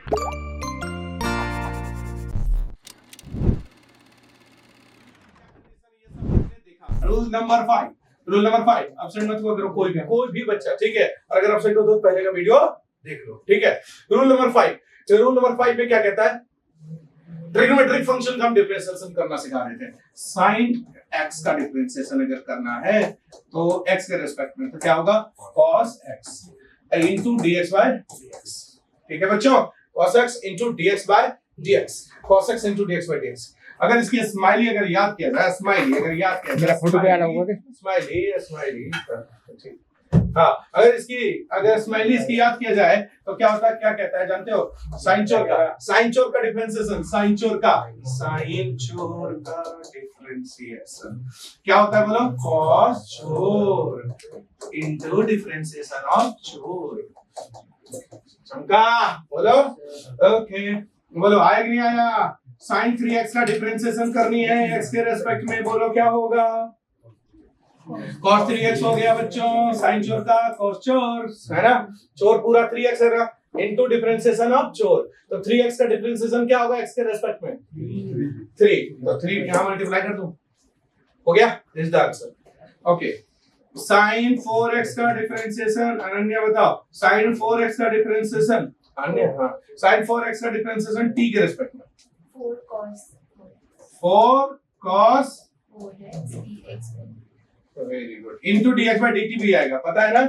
Rule number 5, rule number 5, absent मत करो कोई भी बच्चा, ठीक है। और अगर एब्सेंट हो तो पहले का वीडियो देख लो, ठीक है। रूल नंबर 5, तो रूल नंबर 5 में क्या कहता है, ट्रिग्नोमेट्रिक फंक्शन का हम डिफरेंशिएशन करना सिखा रहे थे। साइन x का डिफरेंशिएशन अगर करना है तो x के रिस्पेक्ट में तो क्या होगा, cos x into dx by dx, ठीक है बच्चों, cos x into dx by dx, cos x into dx by dx। अगर इसकी स्माइली अगर याद किया जाए, स्माइली अगर याद किया जाए, फोटो पे आना होगा, स्माइली ठीक, हाँ, अगर स्माइली इसकी याद किया जाए तो क्या होता है, क्या कहता है जानते हो, साइन चोर का डिफरेंशिएशन, साइन चोर का डिफरेंशिएशन क्या होता है बोलो, cos चोर इनटू डिफरेंशिएशन ऑफ चोर। चमका बोलो, ओके बोलो, आया कि नहीं आया। साइन 3x का डिफरेंशिएशन करनी है x के रेस्पेक्ट में, बोलो क्या होगा, cos 3x हो गया बच्चों, साइन चोर का cos चोर है ना, चोर पूरा 3x है ना, इनटू डिफरेंशिएशन ऑफ चोर, तो 3x का डिफरेंशिएशन क्या होगा x के रेस्पेक्ट में 3, तो 3 यहां मल्टीप्लाई कर दूं, हो गया, this the answer. Okay, sine 4x का डिफरेंशिएशन, अनन्या बताओ, साइन 4x का डिफरेंशिएशन, अन्य हाँ, साइन 4x का डिफरेंशिएशन t के रेस्पेक्ट में 4 cos 4x dx, very good, into dx by dt भी आएगा, पता है ना,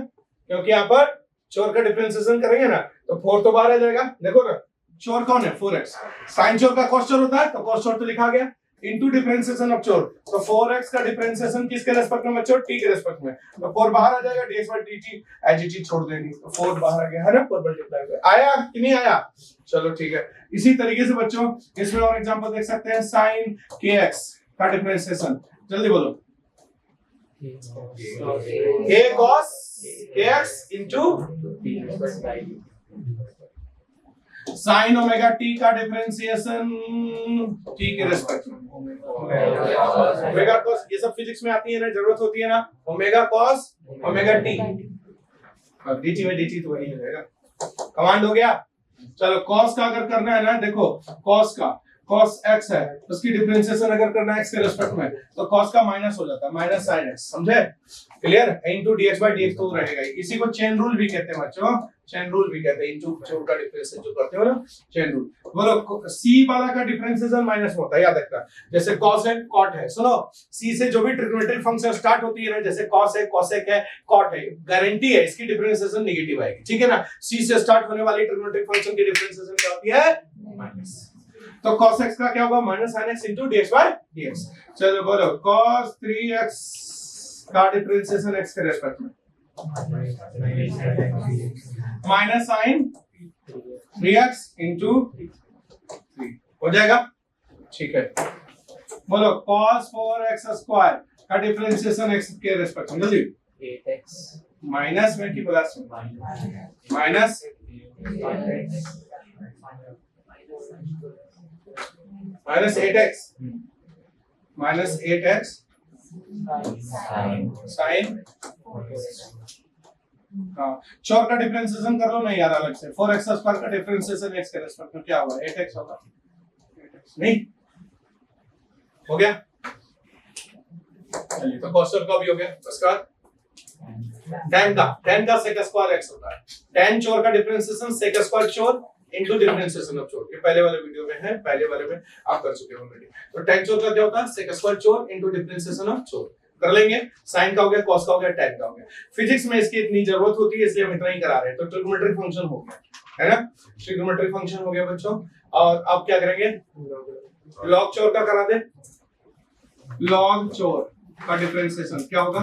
क्योंकि यहाँ पर चोर का डिफरेंशिएशन करेंगे ना तो 4 तो बाहर आ जाएगा, देखो ना, चोर कौन है 4x, साइन चोर का cos चोर होता है, तो cos चोर तो लिखा गया, इनटू डिफरेंशिएशन ऑफ चोर, तो 4x का डिफरेंशिएशन किसके रेस्पेक्ट में बच्चों, t के रेस्पेक्ट में, तो 4 बाहर आ जाएगा, dx by dt as it is छोड़ देंगे, तो 4 बाहर आ गया है ना, 4 मल्टीप्लाई हो, आया कि नहीं आया, चलो ठीक है। इसी तरीके से बच्चों इसमें और एग्जांपल देख सकते हैं, साइन kx का डिफरेंशिएशन, जल्दी बोलो, a cos kx into sine omega t का डिफरेंशिएशन t के रेस्पेक्ट में, ओमेगा cos, ये सब फिजिक्स में आती है ना, जरूरत होती है ना, omega cos omega t, dt में dt तो वही हो जाएगा, कमांड हो गया। चलो cos का अगर करना है ना, देखो cos का cos x है, उसकी डिफरेंशिएशन अगर करना है x के रेस्पेक्ट में तो cos का माइनस हो जाता है, माइनस sin x, समझे, clear, into dx by dx तो रहेगा ही, इसी को चेन रूल भी कहते हैं बच्चों, चेन रूल भी कहते हैं, इनटू चोर का डिफरेंशिएशन जो करते हो ना, चेन रूल। बोलो c वाला का डिफरेंशिएशन माइनस होता है, याद रखना, जैसे cos है cot है, सुनो, c से जो भी ट्रिग्नोमेट्रिक फंक्शन स्टार्ट होती है ना, जैसे cos है cosec है cot है, गारंटी है इसकी डिफरेंशिएशन नेगेटिव आएगी, ठीक है ना, c से स्टार्ट होने वाली ट्रिग्नोमेट्रिक फंक्शन की डिफरेंशिएशन क्या होती है, माइनस, तो cos x का क्या होगा, minus sin x into dx by dx। चलो बोलो cos 3x का डिफरेंशिएशन x के रेस्पेक्ट में, माइनस sin 3x into 3 हो जाएगा, ठीक है। बोलो cos 4x स्क्वायर का डिफरेंशिएशन x के रेस्पेक्ट में, जल्दी, 8x माइनस में की प्लस में, minus minus 8x, minus 8x sign, हाँ, चौर का डिफरेंशिएशन कर लो ना यार अलग से, 4x स्क्वायर का डिफरेंशिएशन x के रेस्पेक्ट में क्या होगा, 8x होगा, नहीं हो गया, चलिए तो cos चौर का भी हो गया, उसके बाद tan का sec स्क्वायर x होता है, tan चौर का डिफरेंशिएशन sec स्क्वायर चौर इनटू डिफरेंशिएशन ऑफ चोर, ये पहले वाले वीडियो में है, पहले वाले में आप कर चुके हो ऑलरेडी, तो tan चोर का क्या होता है, sec स्क्वायर चोर इनटू डिफरेंशिएशन ऑफ चोर, कर लेंगे, sin का हो गया, cos का हो गया, tan का हो गया, फिजिक्स में इसकी इतनी जरूरत होती है इसलिए हम इतना ही करा रहे हैं, तो ट्रिग्नोमेट्रिक फंक्शन हो गया, है ना, ट्रिग्नोमेट्रिक फंक्शन हो गया बच्चों। और अब क्या करेंगे, log चोर का करा दे, log चोर का डिफरेंशिएशन क्या होगा,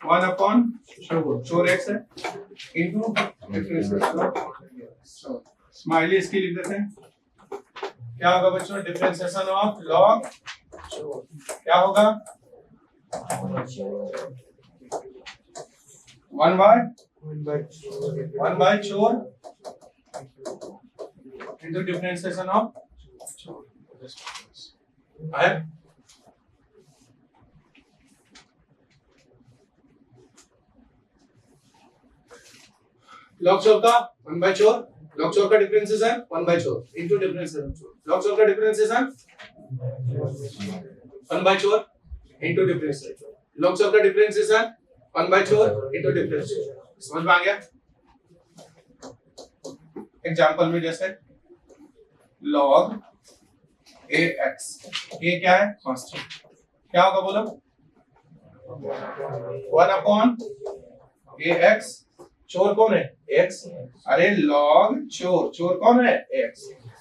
1 अपॉन चोर x है इनटू डिफरेंशिएशन, स्माइली इसकी लिख देते हैं, क्या होगा बच्चों, डिफरेंशिएशन ऑफ log चोर क्या होगा, 1 बाय चोर इनटू डिफरेंशिएशन ऑफ चोर, है लॉग चोर का 1 बाय चोर, लॉग चोर का डिफरेंशिएशन 1 बाय चोर इनटू डिफरेंशिएशन चोर, लॉग चोर का डिफरेंशिएशन 1 बाय चोर इनटू डिफरेंशिएशन चोर, लॉग चोर का डिफरेंशिएशन 1 बाय चोर इनटू डिफरेंशिएशन। समझ में आ गया? एग्जांपल में जैसे log ax, ये क्या है? कांस्टेंट, क्या होगा बोलो? 1 अपॉन ax, चोर कौन है? x, अरे log चोर, चोर कौन है? x,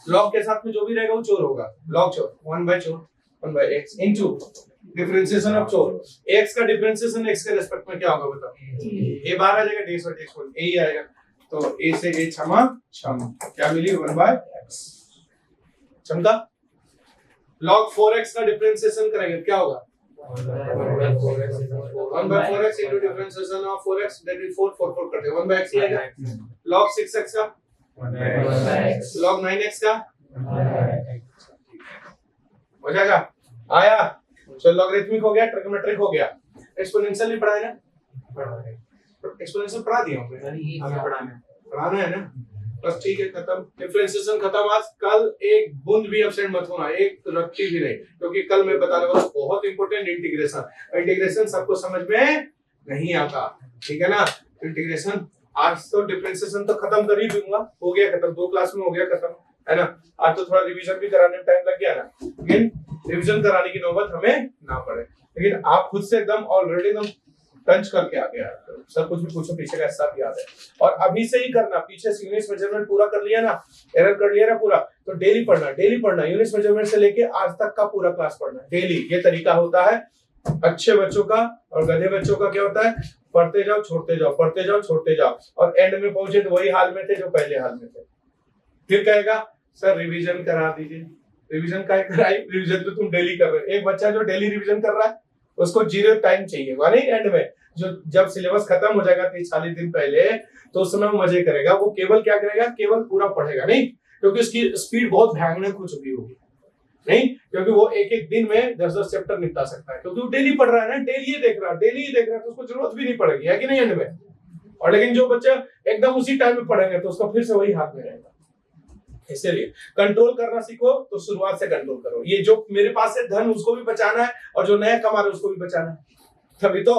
log के साथ में जो भी रहेगा वो चोर होगा, log चोर 1 बाय चोर 1 by x into differentiation of चोर, x का डिफरेंशिएशन x के रिस्पेक्ट में क्या होगा बताओ? a बाहर आ जाएगा, dx by dx a ही आएगा, तो a से a क्षमा क्षम, क्या मिली? 1 बाय x क्षमता। log 4x का डिफरेंशिएशन करेंगे क्या होगा? 1 by 4x into differentiation of 4x, that is 4 4 4 करते हैं 1 by x ही आएगा। log 6x का 1 by x, log 9x का हो जाएगा, आया। चलो लॉगरिथमिक हो गया, ट्रिग्नोमेट्रिक हो गया, एक्सपोनेंशियल भी पढ़ा है ना? एक्सपोनेंशियल पढ़ा दिया हमने, पढ़ाना है ना? बस ठीक है, खत्म, डिफरेंशिएशन खत्म। आज कल एक बूंद भी एब्सेंट मत होना, एक रत्ती भी नहीं, क्योंकि कल मैं बताने वाला बहुत इंपॉर्टेंट इंटीग्रेशन। इंटीग्रेशन सबको समझ में नहीं आता, ठीक है ना? इंटीग्रेशन आज तो डिफरेंशिएशन तो खत्म कर ही दूंगा, हो गया खत्म, 2 क्लास में हो गया खत्म, है ना? आज तो थोड़ा रिवीजन भी कराने में टाइम लग गया ना, लेकिन रिवीजन कराने की नौबत हमें ना पड़े, लेकिन आप खुद से एकदम ऑलरेडी एकदम टच करके आ गया, सब कुछ भी पूछो पीछे का हिस्सा भी याद है, और अभी से ही करना। पीछे यूनिट मेजरमेंट पूरा कर लिया ना, एरर कर लिया ना पूरा, तो डेली पढ़ना यूनिट मेजरमेंट से लेके आज तक का पूरा क्लास पढ़ना डेली। ये तरीका होता है अच्छे बच्चों का, और गधे बच्चों का क्या होता है? पढ़ते जाओ छोड़ते जाओ, पढ़ते जाओ छोड़ते जाओ, और एंड में पहुंचे तो वही हाल में थे जो पहले हाल में थे। फिर कहेगा सर रिवीजन करा दीजिए, रिवीजन का कराई, रिवीजन तो तुम डेली कर रहे हो। एक बच्चा जो डेली रिवीजन कर रहा है उसको 0 टाइम चाहिए, नहीं एंड में जो जब सिलेबस खत्म हो जाएगा 30-40 दिन पहले, तो उस समय वो मजे करेगा, वो केवल क्या करेगा? केवल पूरा पढ़ेगा नहीं, क्योंकि उसकी स्पीड बहुत भयानक हो चुकी होगी, नहीं, क्योंकि वो एक दिन में 10-10 चैप्टर निपटा सकता है, क्योंकि वो डेली पढ़ रहा है ना, डेली ही देख रहा है, तो उसको जरूरत भी नहीं पड़ेगी, है कि नहीं एंड में? और लेकिन जो बच्चा एकदम उसी टाइम में पढ़ेंगे तो उसका फिर से वही हाथ में रहेगा। इसलिए कंट्रोल करना सीखो, तो शुरुआत से कंट्रोल करो। ये जो मेरे पास है धन उसको भी बचाना है, और जो नया कमा रहे उसको भी बचाना है, तभी तो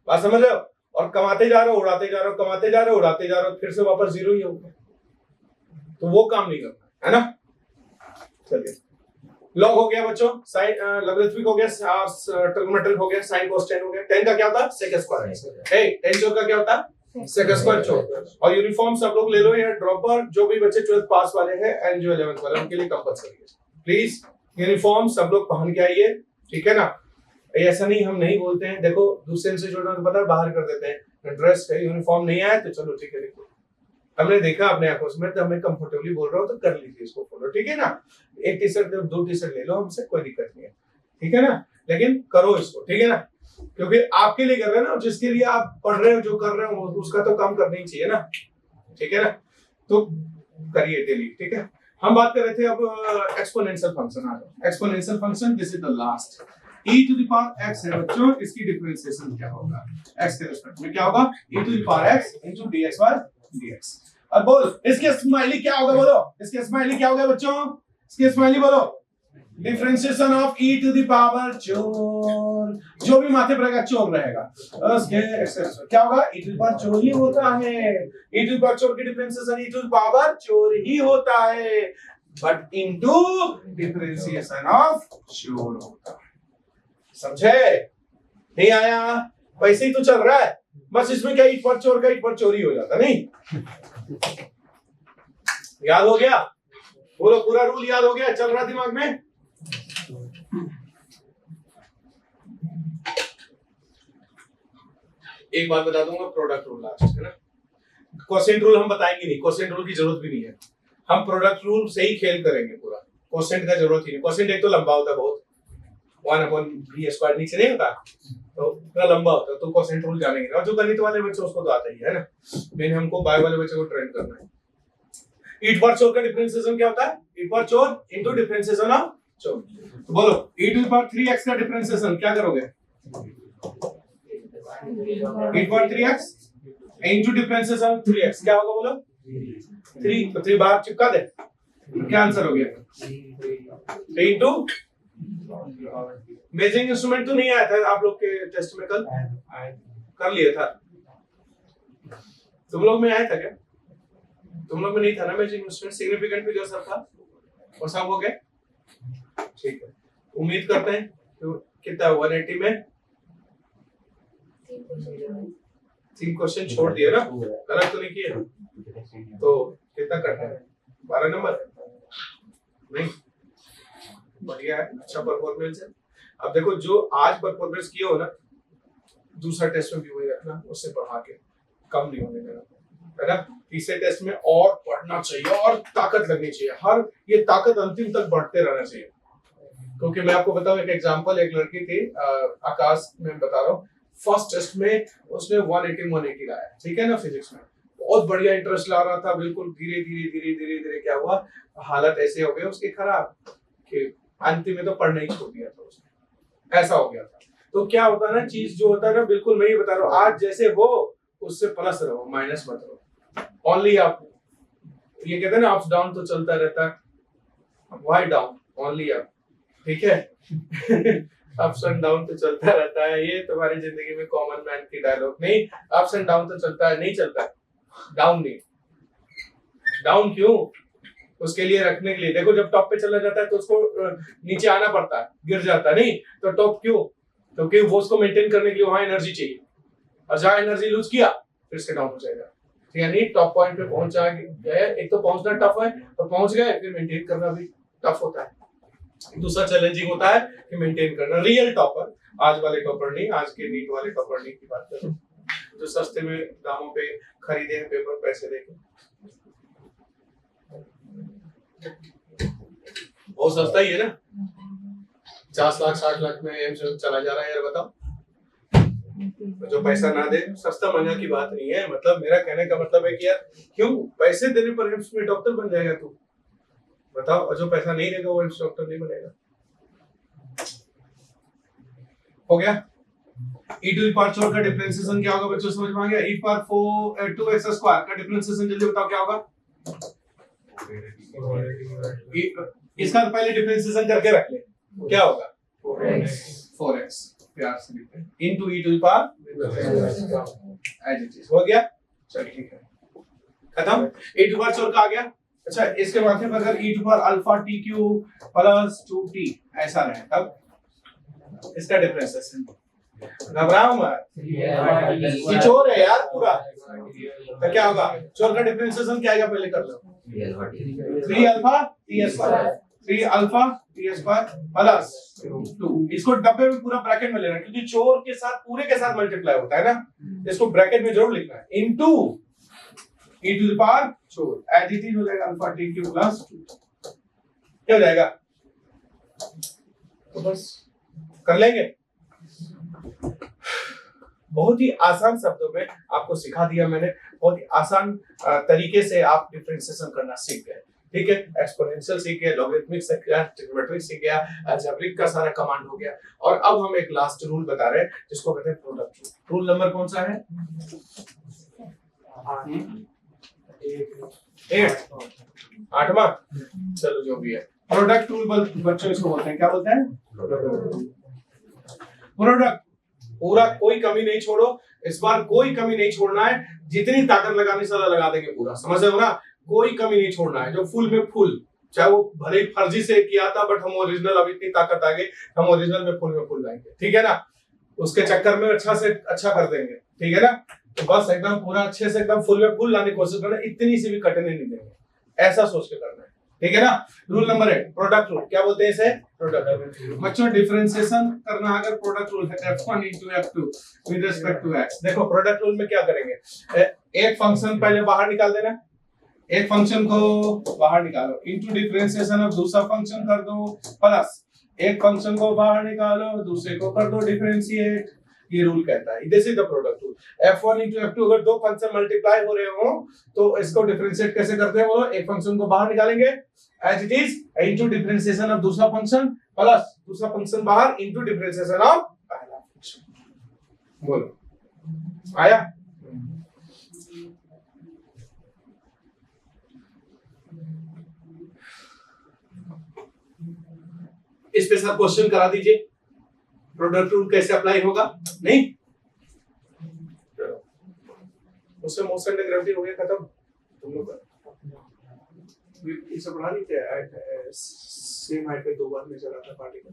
बात समझ रहे हो? और कमाते जा रहे हो, उड़ाते जा रहे हो, कमाते जा रहे हो, उड़ाते जा रहे हो, फिर से वापस 0 ही होगा, तो वो काम नहीं करना है ना। चलिए, लॉग हो गया बच्चों, साइन लॉगरिथमिक हो गया, ट्रिग्नोमेट्रिक हो गया, साइन कोसेकेंट हो गया। 10 का क्या होता है? Sec square. 10 चौक का क्या होता है? सेक स्क्वायर चौक। और यूनिफॉर्म सब लोग ले लो यार, ड्रॉपर जो भी बच्चे 12th पास वाले हैं एंड जो 11th वाले उनके लिए कंपलसरी है, प्लीज यूनिफॉर्म सब लोग पहन के आइए, ठीक है ना? ऐसा नहीं हम नहीं बोलते हैं, देखो दूसरे इंस्टीट्यूट में तो पता है बाहर कर देते हैं, ड्रेस यूनिफॉर्म नहीं आया तो चलो ठीक है, देखो हमने देखा अपने आंखों से, मैं तो हमें कंफर्टेबली बोल रहा हूँ तो कर लीजिए इसको फॉलो, ठीक है ना? 1 टी-शर्ट 2 टी-शर्ट ले लो, हमसे कोई दिक्कत नहीं है, ठीक है ना? लेकिन करो इसको, ठीक है ना? क्योंकि आपके लिए कर रहे हैं ना, जिसके लिए आप पढ़ रहे हो, जो कर रहे हो उसका तो काम करना ही चाहिए ना, ठीक है ना? तो करिए डेली, ठीक है? हम बात कर रहे थे अब एक्सपोनेंशियल फंक्शन। आ जाओ, exponential function, this is the last. e to the power x है बच्चों, इसकी डिफरेंशिएशन क्या होगा? x के रिस्पेक्ट में क्या होगा? e to the power x into dx by dx। अब बोल इसके स्माइली क्या होगा? बोलो इसके स्माइली क्या होगा बच्चों? इसके स्माइली बोलो, differentiation of e to the power चोर, जो भी माथे पर रहेगा चोर रहेगा, उसके क्या होगा? e टू द पावर चोर ही होता है, e टू द पावर चोर की differentiation e to the power चोर ही होता है, बट इनटू डिफरेंशिएशन ऑफ चोर होता है। समझे? नहीं आया? वैसे ही तो चल रहा है, बस इसमें क्या ईट पर चोर का ईट पर चोरी हो जाता, नहीं? याद हो गया? बोलो पूरा रूल याद हो गया, चल रहा दिमाग में? एक बात बता दूंगा, प्रोडक्ट रूल लास्ट है ना। क्वोशिएंट रूल हम बताएंगे नहीं, क्वोशिएंट रूल की जरूरत भी नहीं है, हम प्रोडक्ट रूल से ही खेल करेंगे पूरा, क्वोशिएंट का जरूरत ही नहीं। क्वोशिएंट एक तो लंबा होता है बहुत, 1/b² नीचे नहीं होता, तो इतना लंबा होता है, तो क्वोशिएंट रूल जानेंगे। और जो गणित वाले बच्चे उसको तो आता ही है ना, मेन हमको बायो वाले बच्चे को ट्रेन करना है। ईट पर चोर का डिफरेंशिएशन क्या होता है? ईट पर चोर इनटू डिफरेंशिएशन ऑफ चोर। तो बोलो e to the power 3x का डिफरेंशिएशन क्या करोगे? e to the power 3x into differentiation 3x क्या होगा बोलो 3 तो 3 बाहर चिपका दे तो क्या आंसर हो गया 3 इनटू मेजरिंग इंस्ट्रूमेंट तो नहीं आया था आप लोग के टेस्ट में कल कर लिया था तुम लोग में आया था क्या तुम लोग में नहीं था ना मेजरिंग इंस्ट्रूमेंट सिग्निफिकेंट फिगर सब था और सब हो गया ठीक है उम्मीद करते हैं तो कितना 180 में 3 क्वेश्चन छोड़ दिए ना गलत तो नहीं किए तो कितना कटना है 12 नंबर नहीं बढ़िया है अच्छा परफॉर्मेंस है अब देखो जो आज परफॉर्मेंस किए हो ना दूसरा टेस्ट में भी वही रखना उससे बढ़ा के कम नहीं होने देना है ना तीसरे टेस्ट में और पढ़ना चाहिए और ताकत लगनी चाहिए हर ये ताकत अंतिम तक बढ़ते रहना चाहिए क्योंकि मैं आपको बताऊं एक एग्जांपल एक लड़की थी आकाश में बता रहा हूँ फर्स्ट टेस्ट में उसने 180 लाया ठीक है ना फिजिक्स में बहुत बढ़िया इंटरेस्ट ला रहा था बिल्कुल धीरे धीरे क्या हुआ हालत ऐसे हो गई उसकी खराब कि अंतिम में तो पढ़ना ही छोड़ दिया था उसने ऐसा हो गया था तो क्या होता है ना चीज जो होता है ना बिल्कुल मैं ही बता रहा हूँ आज जैसे हो उससे प्लस रहो माइनस मत रहो ओनली आप ये कहते हैं ना अप्स डाउन तो चलता रहता है वाई डाउन ओनली अप ठीक है अप्स एंड डाउन तो चलता रहता है ये तुम्हारी जिंदगी में कॉमन मैन की डायलॉग नहीं अप्स एंड डाउन तो चलता है नहीं चलता डाउन नहीं डाउन क्यों उसके लिए रखने के लिए देखो जब टॉप पे चला जाता है तो उसको नीचे आना पड़ता है गिर जाता है नहीं तो टॉप क्यों क्योंकि वो उसको मेंटेन करने के लिए वहां एनर्जी चाहिए और जहां एनर्जी लूज किया फिर से डाउन हो जाएगा ठीक है नहीं टॉप पॉइंट पे पहुंचा गए एक तो पहुंचना टफ है तो पहुंच गए फिर मेंटेन करना भी टफ होता है दूसरा चैलेंजिंग होता है कि मेंटेन करना रियल टॉपर आज वाले टॉपर नहीं आज के नीट वाले टॉपर नहीं की बात कर रहा हूं जो सस्ते में दामों पे खरीदे हैं पेपर पैसे देके बहुत सस्ता ही है ना 50 लाख 60 लाख में एम्स चला जा रहा है यार बताओ जो पैसा ना दे सस्ता महंगा की बात नहीं है मतलब मेरा कहने का मतलब है कि यार क्यों पैसे देने पर एम्स में डॉक्टर बन जाएगा तू बताओ और जो पैसा नहीं देगा वो एम्स डॉक्टर नहीं बनेगा हो गया e टू द पावर 4 का डिफरेंशिएशन क्या होगा बच्चों समझ में आ गया e पावर 2x स्क्वायर का डिफरेंशिएशन जल्दी बताओ क्या होगा इसका पहले डिफरेंशिएशन करके रख ले क्या होगा 4x प्यार से लिखते हैं into e to the power as it is हो गया चल ठीक है खत्म e टू पावर 4 का आ गया अच्छा इसके बाद में अगर e to power alpha t cube plus 2t ऐसा रहे तब इसका डिफरेंशिएशन घबराओ मत ये चोर है यार पूरा तो क्या होगा चोर का डिफरेंशिएशन क्या आएगा पहले कर लो 3 alpha t square 3 alpha t square plus 2 इसको डब्बे में पूरा ब्रैकेट में लेना क्योंकि चोर के साथ पूरे के साथ मल्टीप्लाई होता है ना इसको ब्रैकेट में जरूर लिखना है into e to the power चोर एज इट इज हो जाएगा अल्फा t क्यूब प्लस 2 क्या हो जाएगा तो बस कर लेंगे बहुत ही आसान शब्दों में आपको सिखा दिया मैंने बहुत ही आसान तरीके से आप डिफरेंशिएशन करना सीख गए ठीक है एक्सपोनेंशियल सीख गए लॉगरिथमिक सीख गया ट्रिग्नोमेट्रिक सीख गया अलजेब्रिक का सारा कमांड हो गया और अब हम एक लास्ट रूल बता रहे हैं जिसको कहते हैं प्रोडक्ट रूल नंबर कौन सा है 8वां चलो जो भी है प्रोडक्ट रूल बच्चों इसको बोलते हैं क्या बोलते हैं प्रोडक्ट पूरा कोई कमी नहीं छोड़ो इस बार कोई कमी नहीं छोड़ना है जितनी ताकत लगानी सारा लगा देंगे पूरा समझ रहे हो ना कोई कमी नहीं छोड़ना है जो फुल में फुल चाहे वो भले ही फर्जी से किया था बट हम ओरिजिनल अब इतनी ताकत आ गई हम ओरिजिनल में फुल लाएंगे ठीक है ना उसके चक्कर में अच्छा से अच्छा कर देंगे ठीक है ना तो बस एकदम पूरा अच्छे से एकदम फुल में फुल लाने की कोशिश करना इतनी सी भी कटने नहीं देंगे ऐसा सोच के करना है ठीक है ना रूल नंबर 8 प्रोडक्ट रूल क्या बोलते हैं इसे प्रोडक्ट बच्चों डिफरेंशिएशन करना अगर प्रोडक्ट रूल है f1 into f2 with respect to x देखो प्रोडक्ट रूल में क्या करेंगे एक फंक्शन पहले बाहर निकाल देना एक फंक्शन को बाहर निकालो इनटू डिफरेंशिएशन अब दूसरा फंक्शन कर दो प्लस एक फंक्शन को बाहर निकालो दूसरे को कर दो डिफरेंशिएट ये रूल कहता है this is the product rule f1 into f2 अगर दो फंक्शन मल्टीप्लाई हो रहे हो तो इसको डिफरेंशिएट कैसे करते हैं बोलो एक फंक्शन को बाहर निकालेंगे as it is into differentiation of दूसरा फंक्शन प्लस दूसरा फंक्शन बाहर इनटू डिफरेंशिएशन ऑफ पहला फंक्शन बोलो आया इस पे सर क्वेश्चन करा दीजिए, प्रोडक्ट रूल कैसे अप्लाई होगा। नहीं उससे मोशन एंड ग्रेविटी हो गया खत्म। तुम लोग इसे पढ़ा नहीं थे सेम हाइट पे दो बार में चला था पार्टिकल।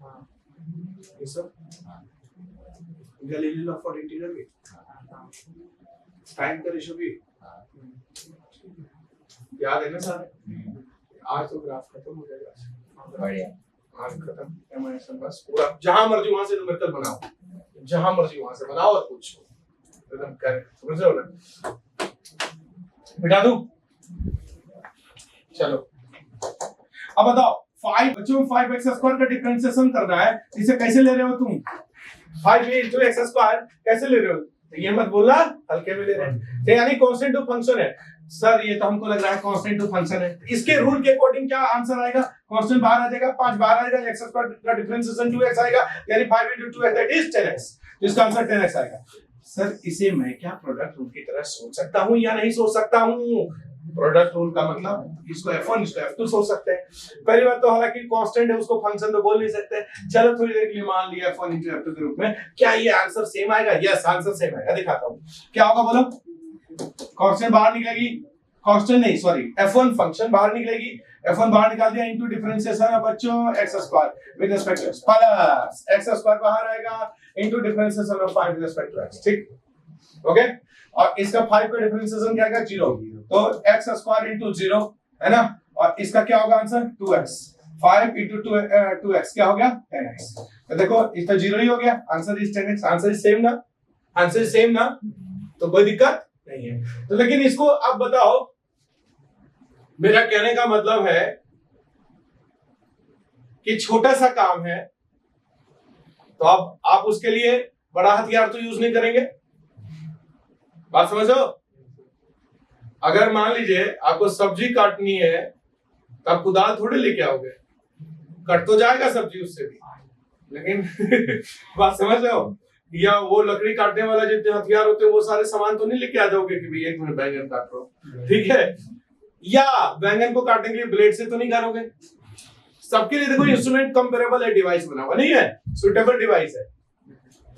हाँ ये सब गैलीलियो लॉ फॉर इंटीग्रल भी, टाइम का रेशियो भी याद है ना सारे। आज तो ग्राफ खत्म हो जाएगा, बढ़िया, आज खत्म एमआईएसएम बस पूरा, जहां मर्जी वहां से न्यूमेरिकल बनाओ, जहां मर्जी वहां से बनाओ और पूछो एकदम करेक्ट, समझ रहे हो ना। बिठा दूं, चलो अब बताओ 5 बच्चों 5x स्क्वायर का डिफरेंशिएशन करना है, इसे कैसे ले रहे हो तुम? 5x स्क्वायर कैसे ले रहे हो? ये मत बोलना हल्के में ले रहे हैं, तो यानी कांस्टेंट टू फंक्शन है सर, ये तो हमको लग रहा है कांस्टेंट टू फंक्शन है। इसके रूल के अकॉर्डिंग क्या आंसर आएगा? कांस्टेंट बाहर आ जाएगा, 5 बाहर आ जाएगा, x स्क्वायर का डिफरेंशिएशन 2x आएगा, यानी 5 into 2x that is 10x, जिसका आंसर 10x आएगा। सर इसे मैं क्या प्रोडक्ट रूल की तरह सोच सकता हूं या नहीं सोच सकता हूं? प्रोडक्ट रूल का मतलब इसको f1 इसको f2 सोच सकते हैं। पहली बात तो हालांकि कांस्टेंट है उसको फंक्शन तो बोल नहीं सकते, चलो थोड़ी देर के लिए मान लिया f1 into f2 के रूप में। क्या ये आंसर सेम आएगा? यस आंसर सेम आएगा, दिखाता हूं क्या होगा बोलो। कांस्टेंट बाहर निकलेगी, कांस्टेंट नहीं सॉरी f1 फंक्शन बाहर निकलेगी, f1 बाहर निकाल दिया इनटू डिफरेंशिएशन ऑफ बच्चों x square with respect to x plus x square बाहर आएगा into differentiation of 5 with respect to x, ठीक ओके। और इसका 5 का डिफरेंशिएशन क्या आएगा 0, तो x स्क्वायर इनटू 0 है ना, और इसका क्या होगा आंसर 2x, 5 इनटू 2x क्या हो गया 10x। तो देखो इसका 0 ही हो गया, answer is 10x, answer is same ना, आंसर इज सेम ना, तो कोई दिक्कत नहीं है। तो लेकिन इसको अब बताओ, मेरा कहने का मतलब है कि छोटा सा काम है तो अब आप उसके लिए बड़ा हथियार तो यूज नहीं करेंगे, बात समझो। अगर मान लीजिए आपको सब्जी काटनी है तो आप कुदाल थोड़े लेके आओगे, कट तो जाएगा सब्जी उससे भी, लेकिन बात समझ रहे हो, या वो लकड़ी काटने वाला जितने हथियार होते हैं वो सारे सामान तो नहीं लेके आ जाओगे कि भैया एक मिनट बैंगन काट रहा हूं, ठीक है, या बैंगन को काटने के लिए ब्लेड से तो नहीं काटोगे। सबके लिए देखो इंस्ट्रूमेंट कंपेरेबल है, डिवाइस बना हुआ नहीं है, सुटेबल डिवाइस है।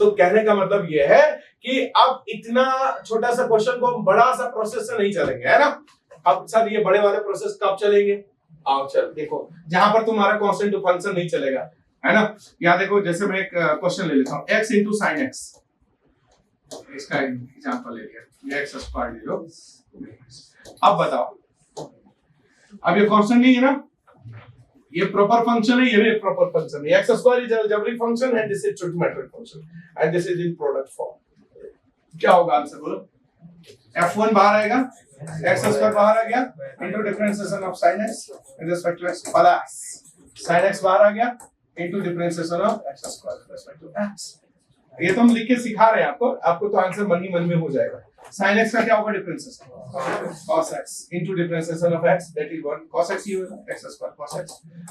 तो कहने का मतलब यह है कि अब इतना छोटा सा क्वेश्चन को हम बड़ा सा प्रोसेस से नहीं चलेंगे, है ना। अब सर ये बड़े वाले प्रोसेस कब चलेंगे? आओ चल देखो, जहां पर तुम्हारा कांस्टेंट टू फंक्शन नहीं चलेगा, है ना। यहाँ देखो जैसे मैं एक क्वेश्चन ले लेता हूँ, x इंटू साइन एक्स, इसका एग्जांपल ले लिया, ये x स्क्वायर ले लो। अब बताओ, अब ये कांस्टेंट नहीं है ना, ये प्रॉपर फंक्शन है, ये भी प्रॉपर फंक्शन है। x square is algebraic function and this is trigonometric function and this is in product form. क्या होगा आंसर बोलो? f1 बाहर आएगा, x स्क्वायर बाहर आ गया into differentiation of sin x with respect to x plus sin x बाहर आ गया into differentiation of x square with respect to x। ये तो हम लिख के सिखा रहे हैं आपको, आपको तो आंसर मन ही मन में हो जाएगा। sin x का क्या होगा differentiation? cos x into differentiation of x that is 1 cos x ही होगा, x स्क्वायर cos x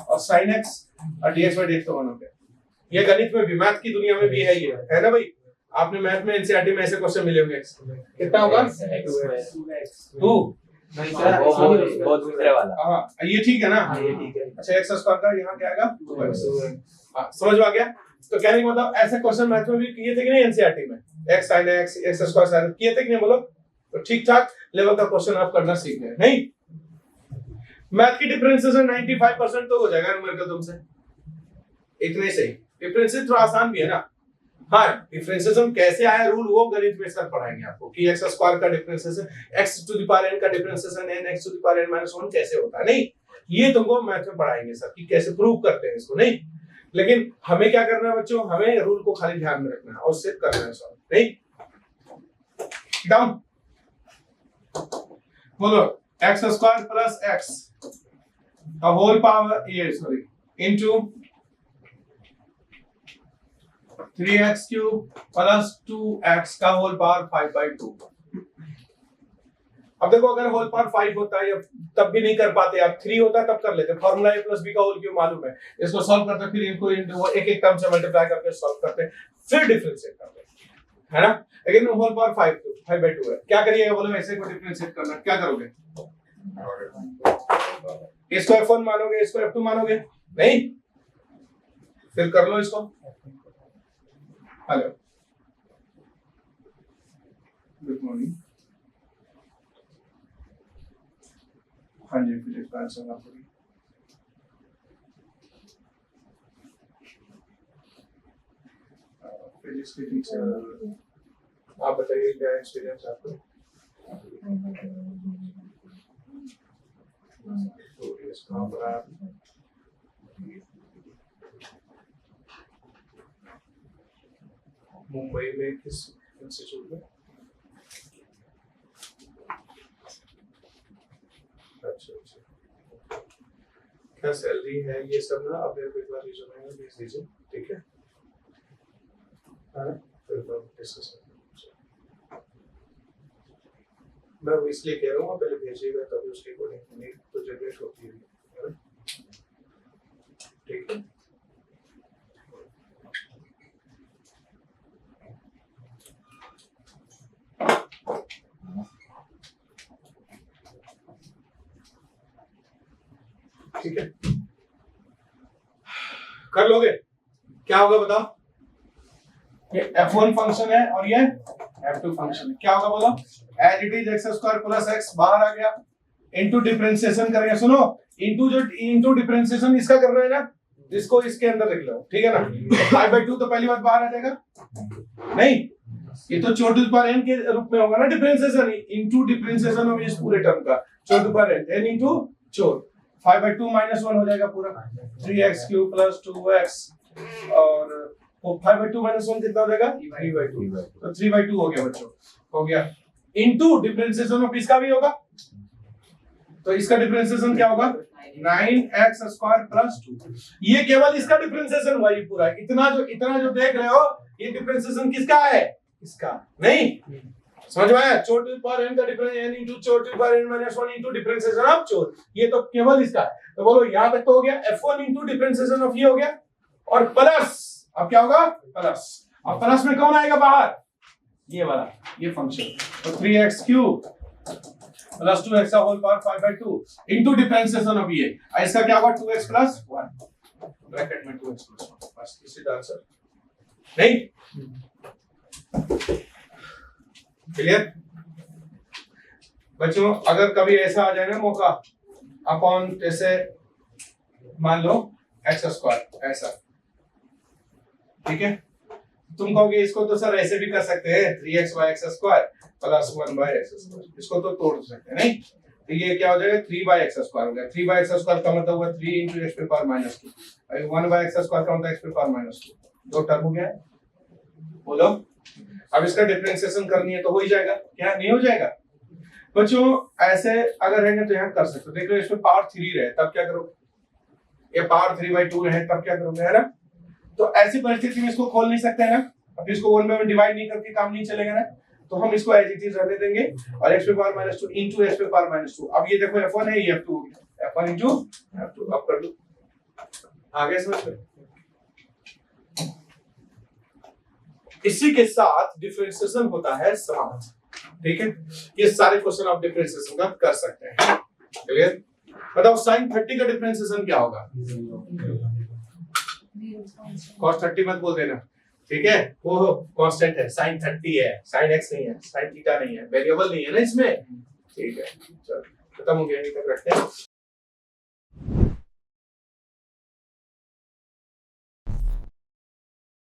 और sin x और dx by dx तो 1 हो गया। ये गणित में भी, मैथ की दुनिया में भी है, ये है ना भाई। आपने मैथ में एनसीईआरटी में ऐसे क्वेश्चन मिले होंगे, कितना होगा 2 बहुत दूसरे वाला। हाँ ये ठीक है ना, ये ठीक है। अच्छा x स्क्वायर का यहाँ क्या आएगा 2x। समझ में आ गया। तो कहने का मतलब ऐसे क्वेश्चन मैथ में भी किए थे कि नहीं एनसीईआरटी में, x sin x x square sin किए थे कि नहीं बोलो? तो ठीक ठाक लेवल का क्वेश्चन आप करना सीख गए नहीं। मैथ की डिफरेंशिएशन 95% तो हो जाएगा न्यूमेरिकल तुमसे, इतने सही। डिफरेंशिएशन थोड़ा आसान भी है ना। हाँ डिफरेंशिएशन कैसे आया रूल वो गणित में सर पढ़ाएंगे आपको कि x स्क्वायर का differentiation x to the power n का differentiation n x to the power n minus 1 कैसे होता है, नहीं ये तुमको मैथ में पढ़ाएंगे सर कि कैसे प्रूव करते हैं इसको, नहीं। लेकिन हमें क्या करना है बच्चों, हमें रूल को खाली ध्यान में रखना है और सिर्फ करना है सॉल्व, नहीं। डाउन बोलो x स्क्वायर प्लस x का होल पावर ये sorry into 3x cube plus 2x का होल पावर 5/2। अब देखो अगर होल पावर 5 होता है तब भी नहीं कर पाते आप, 3 होता तब कर लेते। फॉर्मूला a प्लस b का होल क्यूब मालूम है, इसको सॉल्व करते फिर इनको एक एक टर्म से मल्टीप्लाई करके सॉल्व करते फिर डिफरेंशिएट करते, है ना। लेकिन होल पावर 5/2 है, क्या करिएगा बोलो? ऐसे को डिफरेंशिएट करना, क्या करोगे? इसको f1 मानोगे, इसको f2 मानोगे? नहीं, फिर कर लो इसको। Hello, good morning. हाँ जी, फिजिक्स का आंसर आप बोलिए। फिजिक्स के टीचर, आप बताइए क्या एक्सपीरियंस आपका? मुंबई में किस इंस्टीट्यूट में? अच्छा अच्छा, क्या सैलरी है ये सब ना आप मेरे को एक बार रिज्यूमे में भेज दीजिए, ठीक है? हाँ, फिर हम डिस्कस करेंगे। मैं वो इसलिए कह रहा हूँ आप पहले भेजिएगा तभी उसके अकॉर्डिंग नीड तो जनरेट होती है ना, ठीक है? ठीक है, कर लोगे? क्या होगा बताओ? ये f1 फंक्शन है और ये f2 फंक्शन है, क्या होगा बोलो? As it is x square plus x बाहर आ गया, इनटू डिफरेंशिएशन करेंगे। सुनो, इनटू डिफरेंशिएशन इसका करना है ना, इसको इसके अंदर लिख लो, ठीक है ना? 5/2 तो पहली बात बाहर आ जाएगा, नहीं ये तो छोटे पर n के रूप में होगा ना डिफरेंशिएशन, इनटू डिफरेंशिएशन ऑफ इस पूरे टर्म का छोटे पर n इनटू छोट 5/2 -1 हो जाएगा पूरा, 3x³ + 2x और 5/2 -1 कितना हो जाएगा? 3/2। तो 3/2 हो गया बच्चों, हो गया। इनटू डिफरेंशिएशन ऑफ इसका भी होगा, तो इसका डिफरेंशिएशन क्या होगा? 9x² + 2। ये केवल इसका डिफरेंशिएशन हुआ, ये पूरा इतना जो देख रहे हो ये डिफरेंशिएशन किसका है? इसका नहीं, समझ में आया? छोटे पर n का डिफरेंशिएशन n इनटू छोटे पर n -1 इनटू डिफरेंशिएशन ऑफ छोट, ये तो केवल इसका है। तो बोलो यहां तक तो हो गया, f1 इनटू डिफरेंशिएशन ऑफ ये हो गया, और प्लस अब क्या होगा? प्लस, अब प्लस में कौन आएगा बाहर? ये वाला, ये फंक्शन। तो 3x³ + 2x का whole power 5/2 into differentiation of ये, इसका क्या होगा? 2x + 1 ब्रैकेट में 2x + 1, बस इसी का आंसर। नहीं क्लियर बच्चों? अगर कभी ऐसा आ जाए ना मौका, अपॉन जैसे मान लो x² ऐसा, ठीक है? तुम कहोगे इसको तो सर ऐसे भी कर सकते हैं, 3x/x² + 1/x², इसको तो तोड़ सकते हैं, नहीं? तो ये क्या हो जाएगा? 3/x² हो गया। 3/x² का मतलब हुआ 3 × x⁻², 1/x² का मतलब x⁻², दो टर्म हो गया। बोलो, अब इसका डिफरेंशिएशन करनी है तो हो ही जाएगा, क्या नहीं हो जाएगा? बच्चों ऐसे अगर है तो यहाँ कर सकते हो। देख लो इसमें पावर 3 रहे तब क्या करोगे, ये पावर 3/2 रहे तब क्या करोगे, है ना? तो ऐसी परिस्थिति में इसको खोल नहीं सकते है ना, अब इसको 1 में डिवाइड नहीं करके काम नहीं चलेगा ना, तो हम इसको एज इट इज रहने देंगे और x⁻² इनटू x⁻²। अब ये देखो f1 है, ये f2 हो गया, f1 इनटू f2। अब कर दो, आगे समझ में? इसी के साथ डिफरेंशिएशन होता है समाप्त, ठीक है? ये सारे क्वेश्चन आप डिफरेंशिएशन का कर सकते हैं, क्लियर? बताओ sin 30 का डिफरेंशिएशन क्या होगा? cos 30 मत बोल देना, ठीक है? वो कांस्टेंट है, sin 30 है, sin x नहीं है, sin थीटा नहीं है, वेरिएबल नहीं है ना इसमें, ठीक है? चलो खत्म हो गया, ये तक रखते हैं।